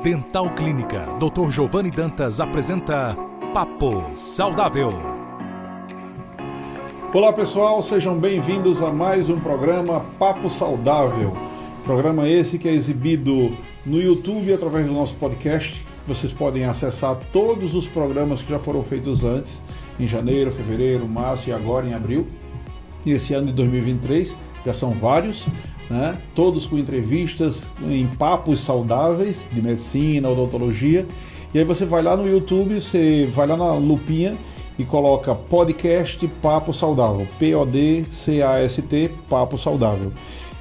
Dental Clínica, Dr. Giovanni Dantas apresenta Papo Saudável. Olá pessoal, sejam bem-vindos a mais um programa Papo Saudável. Programa esse que é exibido no YouTube através do nosso podcast. Vocês podem acessar todos os programas que já foram feitos antes, em janeiro, fevereiro, março e agora em abril. E esse ano de 2023 já são vários, né? Todos com entrevistas em papos saudáveis de medicina, odontologia. E aí você vai lá no YouTube, você vai lá na lupinha e coloca podcast Papo Saudável, P-O-D-C-A-S-T, Papo Saudável.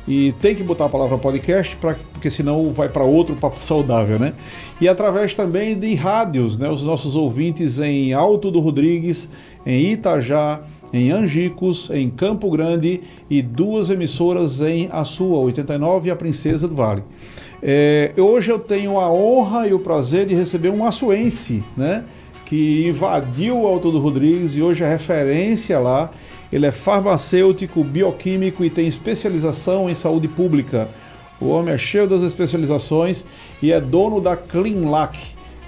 E tem que botar a palavra podcast, porque senão vai para outro Papo Saudável, né? E através também de rádios, né? Os nossos ouvintes em Alto do Rodrigues, em Itajá, em Angicos, em Campo Grande e duas emissoras em Açu, 89 e a Princesa do Vale. Hoje eu tenho a honra e o prazer de receber um açuense, né? Que invadiu o Alto do Rodrigues e hoje é referência lá. Ele é farmacêutico, bioquímico e tem especialização em saúde pública. O homem é cheio das especializações e é dono da CleanLac,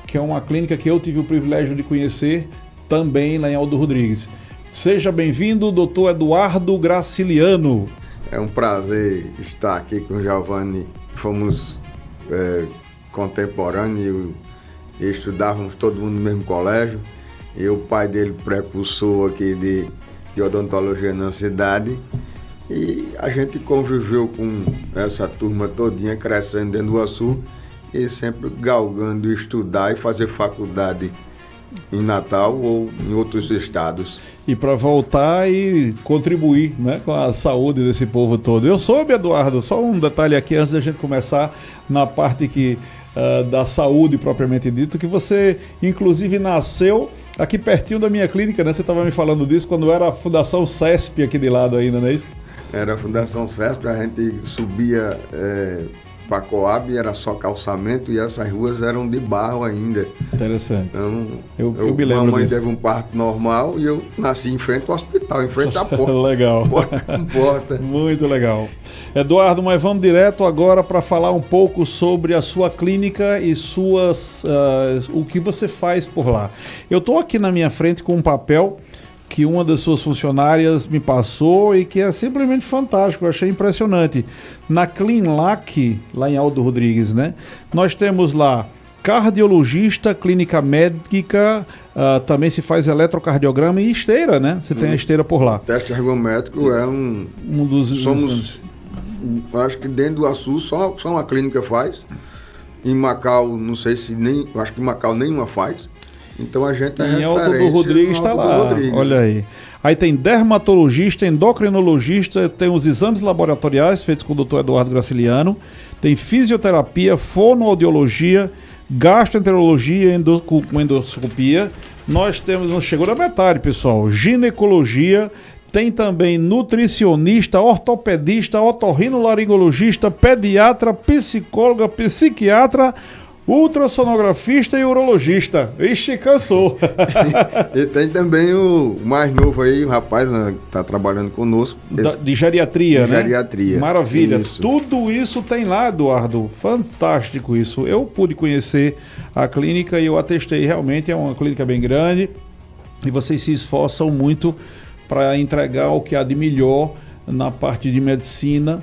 que é uma clínica que eu tive o privilégio de conhecer também lá em Alto do Rodrigues. Seja bem-vindo, Dr. Eduardo Graciliano. É um prazer estar aqui com o Giovanni. Fomos contemporâneos e estudávamos todo mundo no mesmo colégio. E o pai dele precursor aqui de odontologia na cidade. E a gente conviveu com essa turma todinha crescendo dentro do Açu e sempre galgando estudar e fazer faculdade em Natal ou em outros estados. E para voltar e contribuir, né, com a saúde desse povo todo. Eu soube, Eduardo, só um detalhe aqui antes da gente começar na parte da saúde propriamente dito, que você inclusive nasceu aqui pertinho da minha clínica, né? Você estava me falando disso quando era a Fundação CESP aqui de lado ainda, não é isso? Era a Fundação CESP, a gente subia para a Coab, era só calçamento e essas ruas eram de barro ainda. Interessante. Então, eu me lembro mamãe disso. teve um parto normal e eu nasci em frente ao hospital, em frente à porta. Legal. Porta com porta. Muito legal. Eduardo, mas vamos direto agora para falar um pouco sobre a sua clínica e o que você faz por lá. Eu estou aqui na minha frente com um papel que uma das suas funcionárias me passou e que é simplesmente fantástico, eu achei impressionante. Na CleanLac, lá em Alto Rodrigues, né? Nós temos lá cardiologista, clínica médica, também se faz eletrocardiograma e esteira, né? Você tem a esteira por lá. O teste ergométrico é um dos... Somos, acho que dentro do Açu só uma clínica faz. Em Macau, não sei se nem... Acho que em Macau nenhuma faz. Então a gente é referência. Em Alto do Rodrigues está lá, olha aí. Aí tem dermatologista, endocrinologista, tem os exames laboratoriais feitos com o Dr. Eduardo Graciliano, tem fisioterapia, fonoaudiologia, gastroenterologia, com endoscopia. Nós temos, não chegou na metade, pessoal, ginecologia, tem também nutricionista, ortopedista, otorrinolaringologista, pediatra, psicóloga, psiquiatra, ultrassonografista e urologista. Ixi, cansou. E tem também o mais novo aí, o rapaz, né, que está trabalhando conosco. De geriatria, né? Geriatria. Maravilha. Isso. Tudo isso tem lá, Eduardo. Fantástico isso. Eu pude conhecer a clínica e eu atestei. Realmente é uma clínica bem grande e vocês se esforçam muito para entregar o que há de melhor na parte de medicina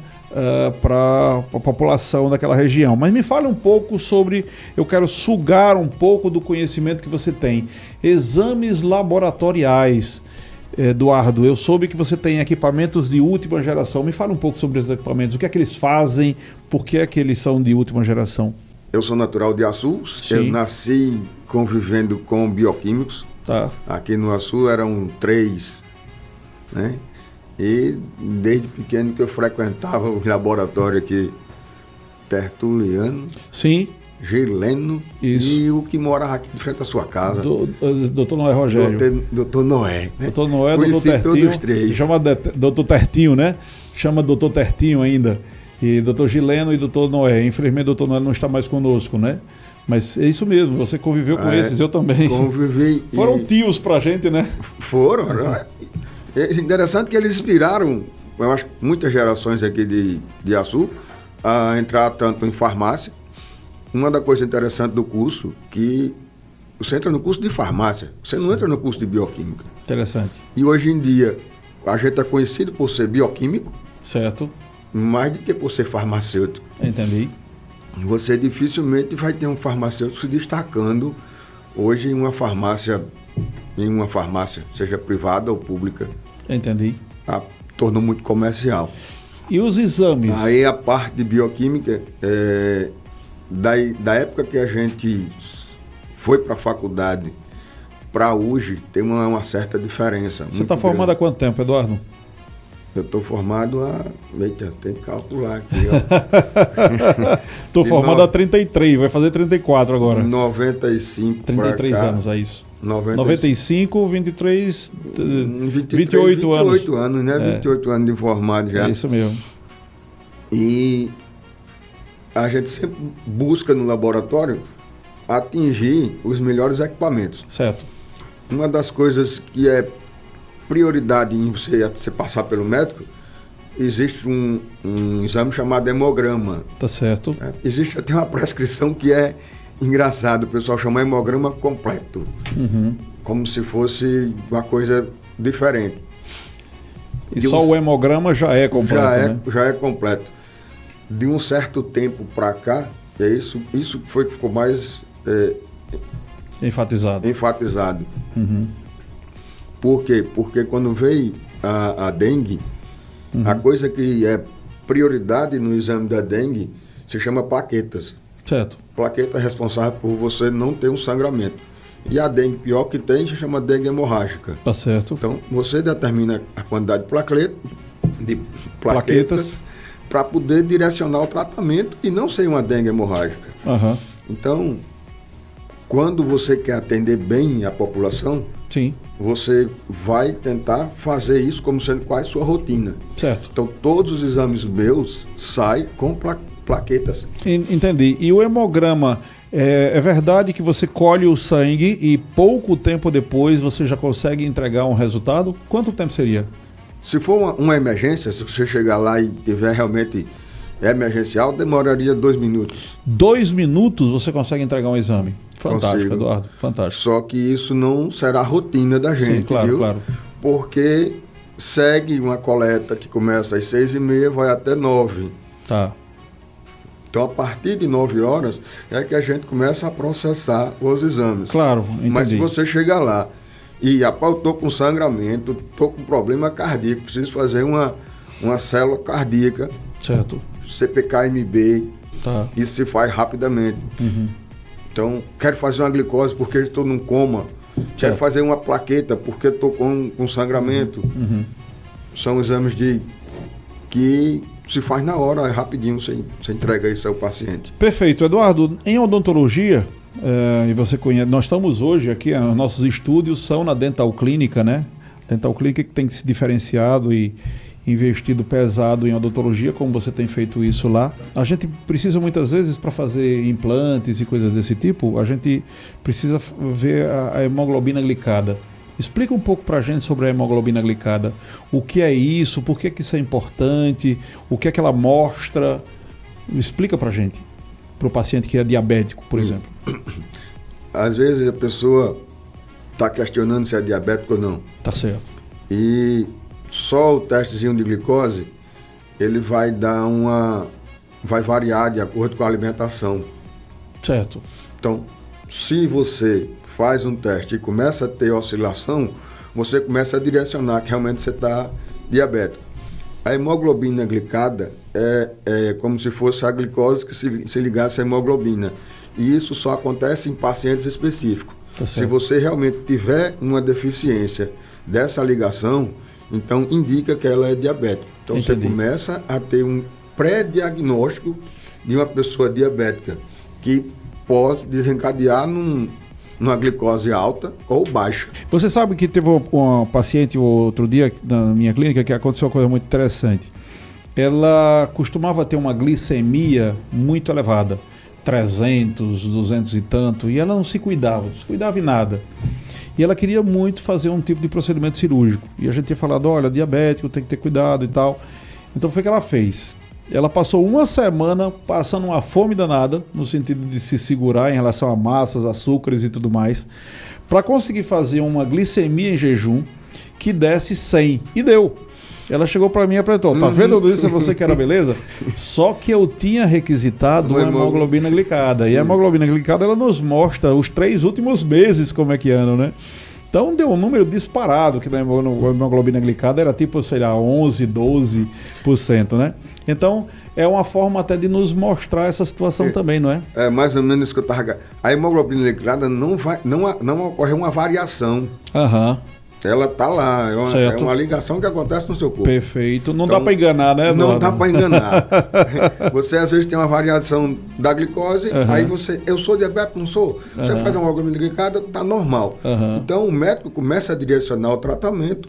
para a população daquela região. Mas me fale um pouco sobre, eu quero sugar um pouco do conhecimento que você tem. Exames laboratoriais, Eduardo, eu soube que você tem equipamentos de última geração. Me fale um pouco sobre esses equipamentos, o que é que eles fazem, por que é que eles são de última geração? Eu sou natural de Açu, eu nasci convivendo com bioquímicos. Tá. Aqui no Açu eram 3, né? E desde pequeno que eu frequentava os laboratórios aqui, Tertuliano, sim, Gileno, isso. E o que morava aqui de frente à sua casa. Doutor Noé Rogério. Doutor Noé. Né? Doutor Noé, Conheci doutor Tertinho. Todos 3. Chama doutor Tertinho, né? Chama doutor Tertinho ainda. E doutor Gileno e doutor Noé. Infelizmente, doutor Noé não está mais conosco, né? Mas é isso mesmo, você conviveu com esses, eu também. Convivi. Foram tios pra gente, né? Foram. É interessante que eles inspiraram, eu acho, muitas gerações aqui de Açu a entrar tanto em farmácia uma das coisas interessantes do curso que você entra no curso de farmácia, você não entra no curso de bioquímica. Interessante. E hoje em dia, a gente é conhecido por ser bioquímico, Certo. mais do que por ser farmacêutico. Entendi. Você dificilmente vai ter um farmacêutico se destacando hoje em uma farmácia, seja privada ou pública. Entendi. Tornou muito comercial. E os exames? Aí a parte de bioquímica, da época que a gente foi para a faculdade para hoje, tem uma certa diferença. Você está formado há quanto tempo, Eduardo? Eu estou formado há... Eita, tem que calcular aqui. Estou formado há 33, vai fazer 34 agora. 95 33 pra cá, anos, é isso. 95, 23, 23, 28 anos. 28 anos, né? 28 anos de formado já. É isso mesmo. E a gente sempre busca no laboratório atingir os melhores equipamentos. Certo. Uma das coisas que é prioridade em você passar pelo médico, existe um exame chamado hemograma. Tá certo. Existe até uma prescrição que é engraçado, o pessoal chama hemograma completo. Como se fosse uma coisa diferente. E só o hemograma já é completo, né? Já é completo. De um certo tempo para cá, isso foi que ficou mais enfatizado. Por quê? Porque quando veio a dengue, a coisa que é prioridade no exame da dengue se chama plaquetas. Certo. Plaqueta é responsável por você não ter um sangramento. E a dengue pior que tem se chama dengue hemorrágica. Tá certo. Então, você determina a quantidade de plaquetas para poder direcionar o tratamento e não ser uma dengue hemorrágica. Então, quando você quer atender bem a população, sim, você vai tentar fazer isso como sendo quase sua rotina. Certo. Então, todos os exames meus saem com plaquetas. Entendi. E o hemograma, é verdade que você colhe o sangue e pouco tempo depois você já consegue entregar um resultado? Quanto tempo seria? Se for uma emergência, se você chegar lá e tiver realmente emergencial, demoraria 2 minutos. 2 minutos você consegue entregar um exame? Fantástico, consigo. Eduardo, fantástico. Só que isso não será a rotina da gente, sim, claro, viu? Claro. Porque segue uma coleta que começa às 6h30, vai até 9. Tá. Então, a partir de 9 horas é que a gente começa a processar os exames. Claro, entendi. Mas se você chegar lá e, eu estou com sangramento, estou com problema cardíaco, preciso fazer uma célula cardíaca. Certo. CPK-MB, tá. Isso se faz rapidamente. Então, quero fazer uma glicose porque estou num coma. Quero fazer uma plaqueta porque estou com sangramento. São exames que se faz na hora, rapidinho, você entrega isso ao paciente. Perfeito. Eduardo, em odontologia, e você conhece, nós estamos hoje aqui, os nossos estúdios são na Dental Clínica, né? Dental Clínica que tem se diferenciado e investido pesado em odontologia, como você tem feito isso lá. A gente precisa muitas vezes, para fazer implantes e coisas desse tipo, a gente precisa ver a hemoglobina glicada. Explica um pouco para a gente sobre a hemoglobina glicada. O que é isso? Por que isso é importante? O que é que ela mostra? Explica para a gente, para o paciente que é diabético, por exemplo. Às vezes a pessoa está questionando se é diabético ou não. Tá certo. E só o testezinho de glicose, ele vai variar de acordo com a alimentação. Certo. Então, se você faz um teste e começa a ter oscilação, você começa a direcionar que realmente você está diabético. A hemoglobina glicada é como se fosse a glicose que se ligasse à hemoglobina. E isso só acontece em pacientes específicos. Tá certo. Se você realmente tiver uma deficiência dessa ligação, então indica que ela é diabética. Então Entendi. Você começa a ter um pré-diagnóstico de uma pessoa diabética, que pode desencadear numa glicose alta ou baixa. Você sabe que teve uma paciente outro dia na minha clínica que aconteceu uma coisa muito interessante. Ela costumava ter uma glicemia muito elevada, 300, 200 e tanto, e ela não se cuidava em nada. E ela queria muito fazer um tipo de procedimento cirúrgico. E a gente tinha falado, olha, diabético, tem que ter cuidado e tal. Então foi o que ela fez. Ela passou uma semana passando uma fome danada, no sentido de se segurar em relação a massas, açúcares e tudo mais, para conseguir fazer uma glicemia em jejum que desse 100. E deu. Ela chegou para mim e apresentou, tá vendo, eu disse a você que era beleza? Só que eu tinha requisitado uma hemoglobina glicada. E a hemoglobina glicada, ela nos mostra os 3 últimos meses como é que andam, né? Então deu um número disparado, que na hemoglobina glicada era tipo, sei lá, 11, 12%, né? Então é uma forma até de nos mostrar essa situação também, não é? É mais ou menos isso que eu estava... A hemoglobina glicada não ocorre uma variação. Aham. Ela está lá, é uma ligação que acontece no seu corpo. Perfeito. Não então, dá para enganar, né? Não dá para enganar. Você às vezes tem uma variação da glicose, aí eu sou diabético, não sou? Você faz uma hemoglobina glicada, está normal. Então o médico começa a direcionar o tratamento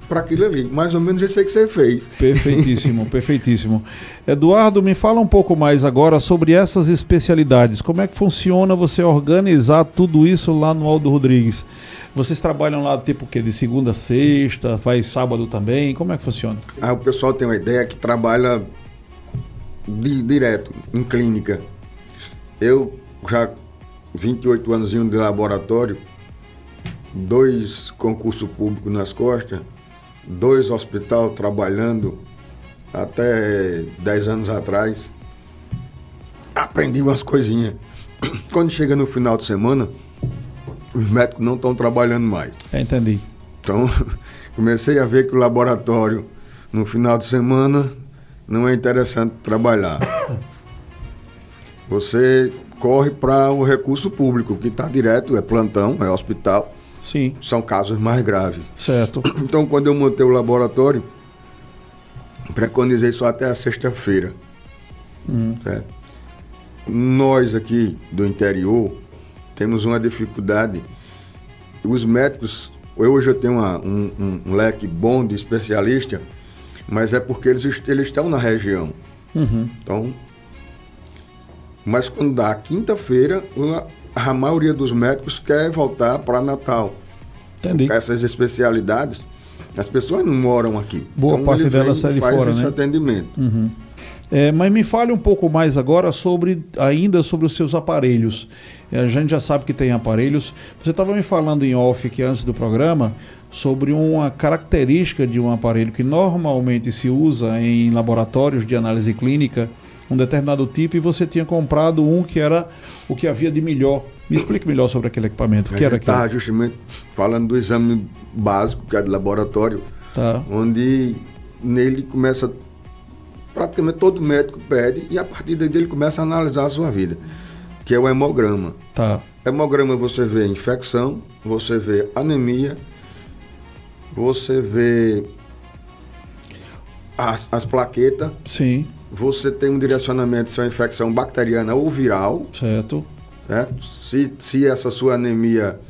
para aquilo ali. Mais ou menos isso aí que você fez. Perfeitíssimo, perfeitíssimo. Eduardo, me fala um pouco mais agora sobre essas especialidades. Como é que funciona você organizar tudo isso lá no Aldo Rodrigues? Vocês trabalham lá tipo o quê? De segunda a sexta, faz sábado também? Como é que funciona? O pessoal tem uma ideia que trabalha direto, em clínica. Eu já 28 anos de laboratório, 2 concursos públicos nas costas, 2 hospitais trabalhando até 10 anos atrás. Aprendi umas coisinhas. Quando chega no final de semana, os médicos não estão trabalhando mais. Entendi. Então, comecei a ver que o laboratório, no final de semana, não é interessante trabalhar. Você corre para o recurso público, que está direto, é plantão, é hospital. Sim. São casos mais graves. Certo. Então, quando eu montei o laboratório, preconizei só até a sexta-feira. Certo? Nós aqui do interior temos uma dificuldade. Os médicos, hoje eu tenho um leque bom de especialista, mas é porque eles estão na região. Então, mas quando dá quinta-feira, a maioria dos médicos quer voltar para Natal. Entendi. Porque essas especialidades, as pessoas não moram aqui. Boa então, parte delas sai de fora, né? faz esse atendimento. Mas me fale um pouco mais agora ainda sobre os seus aparelhos. A gente já sabe que tem aparelhos. Você estava me falando em off aqui antes do programa sobre uma característica de um aparelho que normalmente se usa em laboratórios de análise clínica, um determinado tipo, e você tinha comprado um que era o que havia de melhor. Me explique melhor sobre aquele equipamento. O que era aquilo? Estava justamente falando do exame básico, que é de laboratório, onde nele começa... Praticamente todo médico pede e a partir daí ele começa a analisar a sua vida, que é o hemograma. Hemograma você vê infecção, você vê anemia, você vê as plaquetas. Sim. Você tem um direcionamento se é uma infecção bacteriana ou viral. Certo. Se essa sua anemia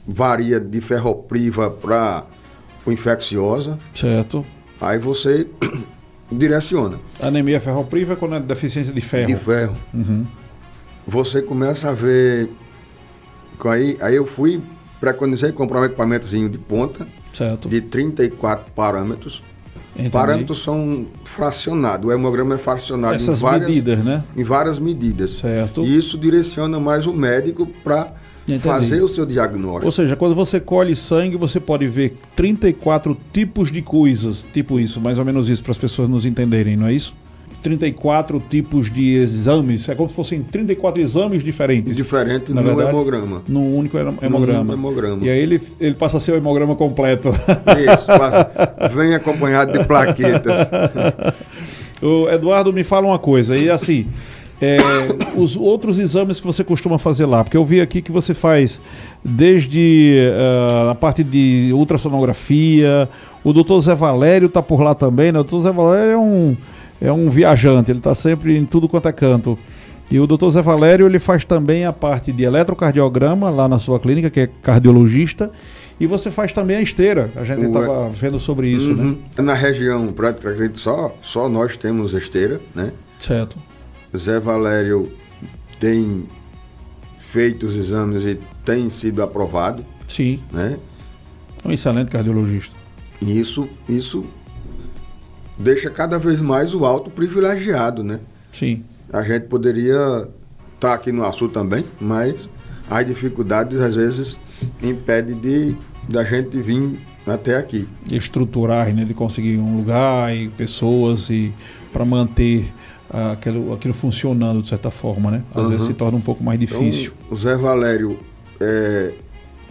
varia de ferropriva para infecciosa. Certo. Aí você... direciona. Anemia ferropriva é quando é deficiência de ferro. De ferro. Você começa a ver... Aí eu preconizei comprar um equipamentozinho de ponta, certo, de 34 parâmetros. Entendi. Parâmetros são fracionados. O hemograma é fracionado em várias medidas. Certo. E isso direciona mais o médico para fazer o seu diagnóstico. Ou seja, quando você colhe sangue, você pode ver 34 tipos de coisas, tipo isso, mais ou menos isso, para as pessoas nos entenderem, não é isso? 34 tipos de exames, é como se fossem 34 exames diferentes. Diferente no hemograma. Num único hemograma. hemograma. E aí ele passa a ser o hemograma completo. Isso, vem acompanhado de plaquetas. O Eduardo, me fala uma coisa, e assim... os outros exames que você costuma fazer lá, porque eu vi aqui que você faz desde a parte de ultrassonografia, o doutor Zé Valério está por lá também, né? O doutor Zé Valério é um viajante, ele está sempre em tudo quanto é canto. E o doutor Zé Valério, ele faz também a parte de eletrocardiograma lá na sua clínica, que é cardiologista, e você faz também a esteira, a gente estava vendo sobre isso, né? Na região, praticamente só nós temos esteira, né? Certo. Zé Valério tem feito os exames e tem sido aprovado. Sim. Né? Um excelente cardiologista. Isso deixa cada vez mais o alto privilegiado, né? Sim. A gente poderia estar aqui no Açu também, mas as dificuldades às vezes impedem da gente vir até aqui. Estruturar, né? De conseguir um lugar e pessoas e para manter aquilo funcionando de certa forma, né? Às vezes se torna um pouco mais difícil. Então, o Zé Valério,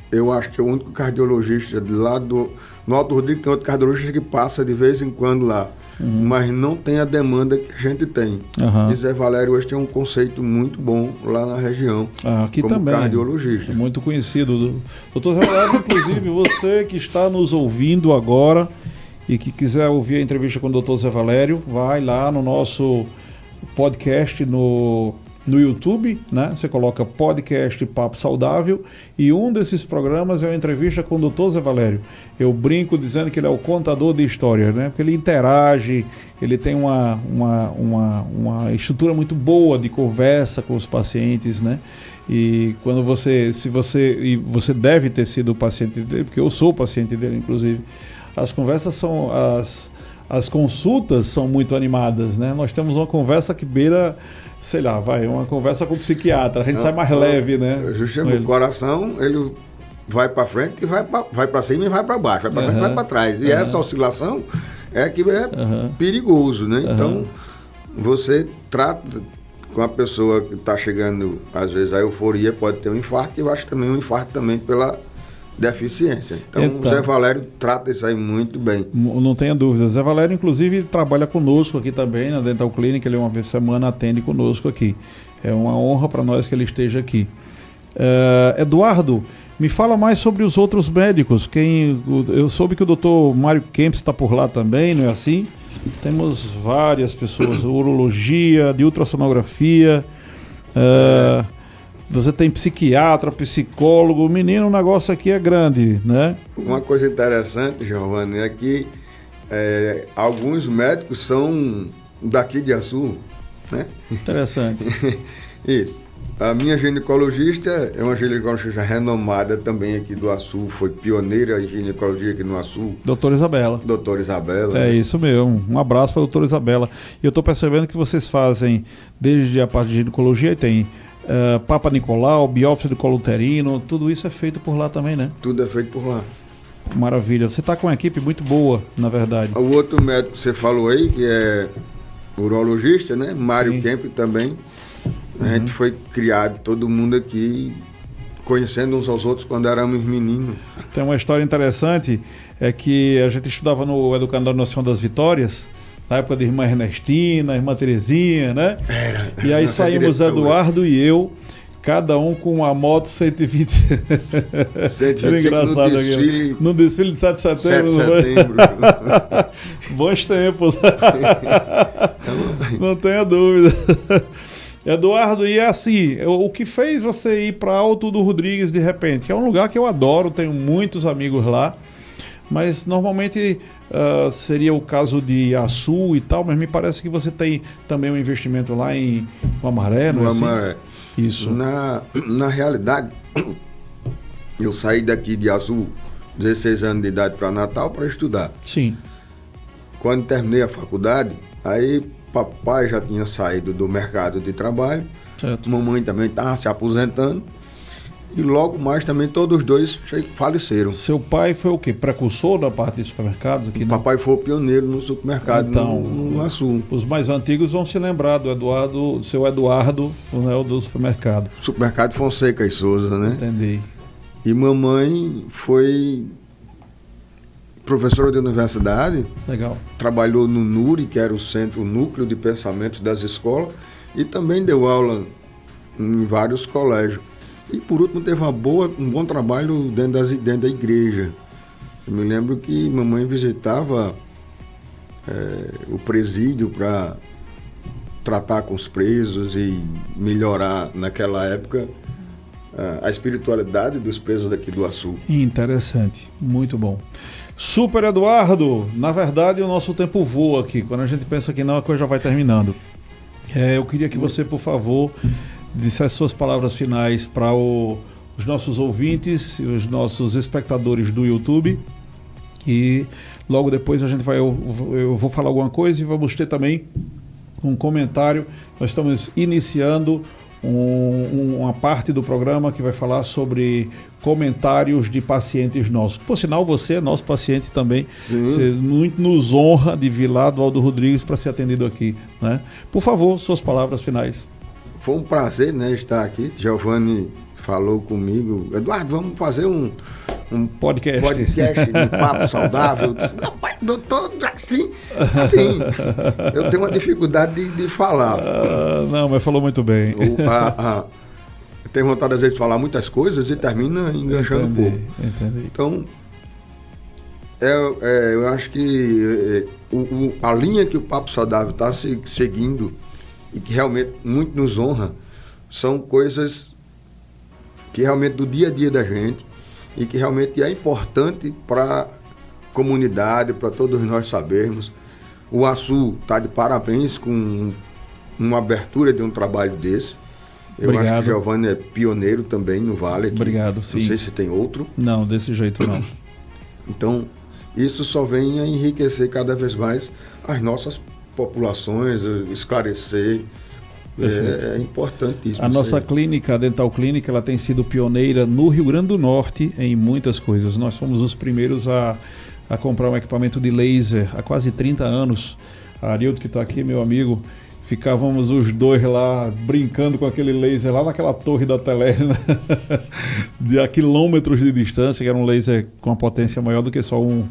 eu acho que é o único cardiologista de lá no Alto Rodrigo, tem outro cardiologista que passa de vez em quando lá, mas não tem a demanda que a gente tem. E Zé Valério hoje tem um conceito muito bom lá na região, aqui como também, cardiologista. É muito conhecido. Doutor Zé Valério, inclusive você que está nos ouvindo agora e que quiser ouvir a entrevista com o doutor Zé Valério, vai lá no nosso podcast no YouTube, né? Você coloca podcast Papo Saudável e um desses programas é uma entrevista com o Dr. Zé Valério. Eu brinco dizendo que ele é o contador de histórias, né? Porque ele interage, ele tem uma estrutura muito boa de conversa com os pacientes, né? E quando você deve ter sido o paciente dele, porque eu sou o paciente dele, inclusive, as conversas são as consultas são muito animadas, né? Nós temos uma conversa que beira, sei lá, uma conversa com o psiquiatra, a gente sai mais leve, né? Justamente, o coração, ele vai para frente e vai para cima e vai para baixo, vai para frente e vai para trás. E essa oscilação é que é perigoso, né? Então, você trata com a pessoa que está chegando, às vezes a euforia pode ter um infarto, e eu acho também um infarto também pela deficiência. Então, o Zé Valério trata isso aí muito bem. Não tenha dúvida. Zé Valério, inclusive, trabalha conosco aqui também na Dental Clinic. Ele uma vez por semana atende conosco aqui. É uma honra para nós que ele esteja aqui. Eduardo, me fala mais sobre os outros médicos. Eu soube que o doutor Mário Kempis está por lá também, não é assim? Temos várias pessoas, urologia, de ultrassonografia, você tem psiquiatra, psicólogo, menino, o negócio aqui é grande, né? Uma coisa interessante, Giovanni, é que alguns médicos são daqui de Açu, né? Interessante. Isso. A minha ginecologista é uma ginecologista renomada também aqui do Açu, foi pioneira em ginecologia aqui no Açu. Doutora Isabela. Doutora Isabela. É isso mesmo. Um abraço para a doutora Isabela. E eu estou percebendo que vocês fazem, desde a parte de ginecologia, tem Papa Nicolau, biópsia do colo uterino, tudo isso é feito por lá também, né? Tudo é feito por lá. Maravilha. Você está com uma equipe muito boa, na verdade. O outro médico que você falou aí, que é urologista, né? Mário Kemp também. A gente foi criado, todo mundo aqui, conhecendo uns aos outros quando éramos meninos. Tem uma história interessante, é que a gente estudava no Educador Nacional das Vitórias, na época da irmã Ernestina, irmã Terezinha, né? E aí saímos Eduardo e eu, cada um com uma moto 120. 125 Era engraçado no desfile. No desfile de 7 de setembro. 7 de setembro. Bons tempos. Não tenha dúvida. Eduardo, e assim, o que fez você ir para Alto do Rodrigues de repente? Que é um lugar que eu adoro, tenho muitos amigos lá, mas normalmente seria o caso de Açu e tal, mas me parece que você tem também um investimento lá em Amaré, não é assim? Amaré. Isso. Na realidade, eu saí daqui de Açu, 16 anos de idade, para Natal para estudar. Sim. Quando terminei a faculdade, aí papai já tinha saído do mercado de trabalho, certo. Mamãe também estava se aposentando, e logo mais também todos os dois faleceram. Seu pai foi o quê? Precursor da parte de supermercados aqui? Papai foi o pioneiro no supermercado, então, no Açu. Os mais antigos vão se lembrar do seu Eduardo, né, do supermercado. Supermercado Fonseca e Souza, né? Entendi. E mamãe foi professora de universidade. Legal. Trabalhou no NURI, que era o núcleo de pensamento das escolas, e também deu aula em vários colégios. E por último teve um bom trabalho dentro da igreja. Eu me lembro que mamãe visitava o presídio para tratar com os presos e melhorar naquela época a espiritualidade dos presos daqui do Açu. Interessante, muito bom. Super Eduardo, na verdade o nosso tempo voa aqui, quando a gente pensa que não, a coisa já vai terminando. Eu queria que você, por favor, dissesse suas palavras finais para os nossos ouvintes e os nossos espectadores do YouTube e Logo depois eu vou falar alguma coisa e vamos ter também um comentário. Nós estamos iniciando uma parte do programa que vai falar sobre comentários de pacientes nossos. Por sinal, você é nosso paciente também. Você muito nos honra de vir lá do Aldo Rodrigues para ser atendido aqui, né? Por favor, suas palavras finais. Foi um prazer, né, estar aqui. Giovanni falou comigo, Eduardo, vamos fazer um podcast de papo saudável. Rapaz, doutor, assim, eu tenho uma dificuldade de falar. Não, mas falou muito bem. Eu tenho vontade, às vezes, de falar muitas coisas e termina enganchando um pouco. Entendi. Então, eu acho que a linha que o Papo Saudável está seguindo e que realmente muito nos honra são coisas que realmente do dia a dia da gente e que realmente é importante para a comunidade, para todos nós sabermos. O ASU está de parabéns com uma abertura de um trabalho desse. Eu Obrigado. acho que o Giovanni é pioneiro também no Vale aqui. Obrigado, sim. Não sei se tem outro. Não, desse jeito não. Então, isso só vem a enriquecer cada vez mais as nossas populações, esclarecer. É importante isso. A nossa clínica, a Dental Clínica, ela tem sido pioneira no Rio Grande do Norte em muitas coisas. Nós fomos os primeiros a comprar um equipamento de laser há quase 30 anos. A Arildo, que está aqui, meu amigo, ficávamos os dois lá brincando com aquele laser lá naquela torre da Tele, né? A quilômetros de distância, que era um laser com uma potência maior do que só um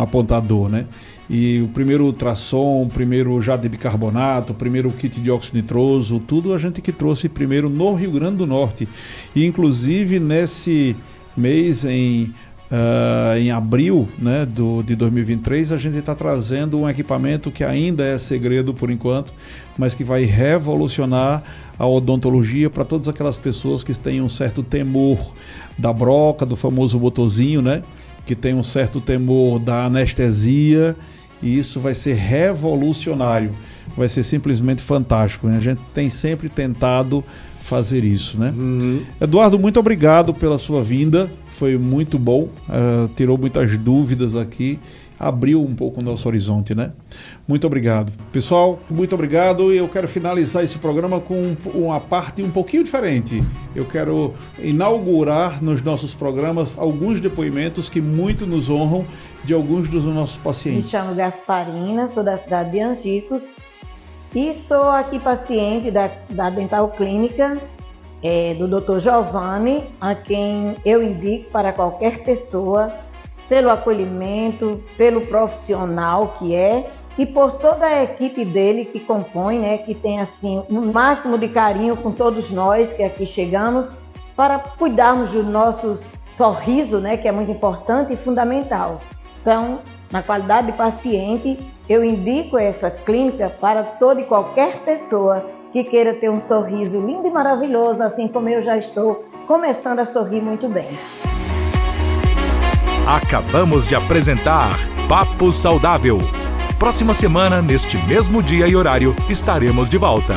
apontador, né? E o primeiro ultrassom, o primeiro jato de bicarbonato, o primeiro kit de óxido nitroso, tudo a gente que trouxe primeiro no Rio Grande do Norte. E inclusive nesse mês, em abril, né, de 2023, a gente está trazendo um equipamento que ainda é segredo por enquanto, mas que vai revolucionar a odontologia para todas aquelas pessoas que têm um certo temor da broca, do famoso botozinho, né? Que tem um certo temor da anestesia, e isso vai ser revolucionário, vai ser simplesmente fantástico, né? A gente tem sempre tentado fazer isso, né? Eduardo, muito obrigado pela sua vinda, foi muito bom, tirou muitas dúvidas aqui, abriu um pouco o nosso horizonte, né? Muito obrigado. Pessoal, muito obrigado. Eu quero finalizar esse programa com uma parte um pouquinho diferente. Eu quero inaugurar nos nossos programas alguns depoimentos que muito nos honram de alguns dos nossos pacientes. Me chamo Gasparina, sou da cidade de Angicos e sou aqui paciente da Dental Clínica, do Dr. Giovanni, a quem eu indico para qualquer pessoa, pelo acolhimento, pelo profissional que é e por toda a equipe dele que compõe, né, que tem assim um máximo de carinho com todos nós que aqui chegamos para cuidarmos do nosso sorriso, né, que é muito importante e fundamental. Então, na qualidade de paciente, eu indico essa clínica para toda e qualquer pessoa que queira ter um sorriso lindo e maravilhoso, assim como eu já estou começando a sorrir muito bem. Acabamos de apresentar Papo Saudável. Próxima semana, neste mesmo dia e horário, estaremos de volta.